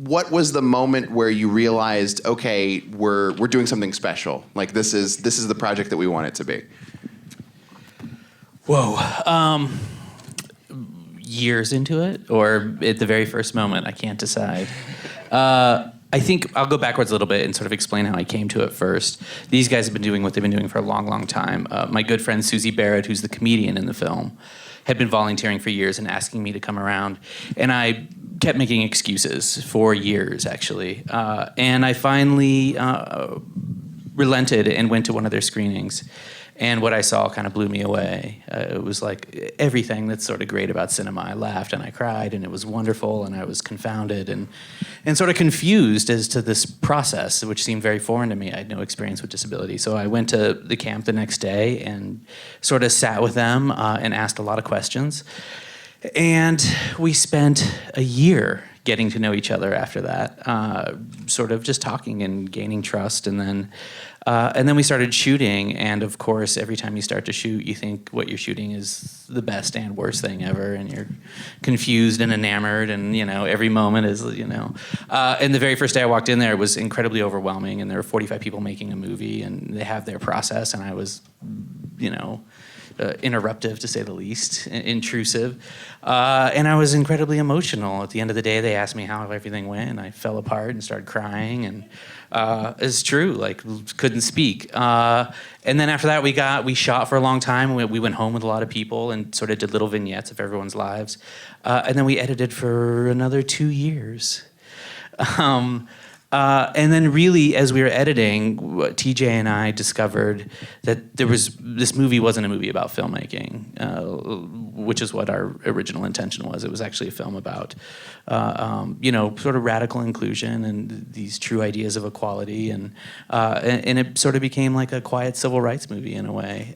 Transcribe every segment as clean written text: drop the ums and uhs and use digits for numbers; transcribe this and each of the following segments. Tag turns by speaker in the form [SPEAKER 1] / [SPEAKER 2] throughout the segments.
[SPEAKER 1] what was the moment where you realized, okay, we're doing something special? Like this is the project that we want it to be.
[SPEAKER 2] Whoa. Years into it, or at the very first moment, I can't decide. I think I'll go backwards a little bit and sort of explain how I came to it first. These guys have been doing what they've been doing for a long, long time. My good friend Susie Barrett, who's the comedian in the film, had been volunteering for years and asking me to come around. And I kept making excuses for years, actually. And I finally relented and went to one of their screenings. And what I saw kind of blew me away. It was like everything that's sort of great about cinema. I laughed and I cried, and it was wonderful, and I was confounded and sort of confused as to this process, which seemed very foreign to me. I had no experience with disability. So I went to the camp the next day and sort of sat with them and asked a lot of questions. And we spent a year getting to know each other after that, sort of just talking and gaining trust, and then we started shooting. And of course, every time you start to shoot, you think what you're shooting is the best and worst thing ever, and you're confused and enamored, and every moment is And the very first day I walked in there, it was incredibly overwhelming, and there were 45 people making a movie, and they have their process, and I was, interruptive, to say the least, intrusive. And I was incredibly emotional. At the end of the day, they asked me how everything went, and I fell apart and started crying, and it's true, like, couldn't speak. And then after that, we shot for a long time. We went home with a lot of people and sort of did little vignettes of everyone's lives. And then we edited for another 2 years. And then really, as we were editing, TJ and I discovered that this movie wasn't a movie about filmmaking, which is what our original intention was. It was actually a film about, sort of radical inclusion and these true ideas of equality, and it sort of became like a quiet civil rights movie in a way.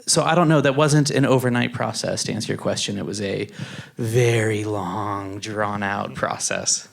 [SPEAKER 2] So I don't know, that wasn't an overnight process, to answer your question. It was a very long, drawn-out process.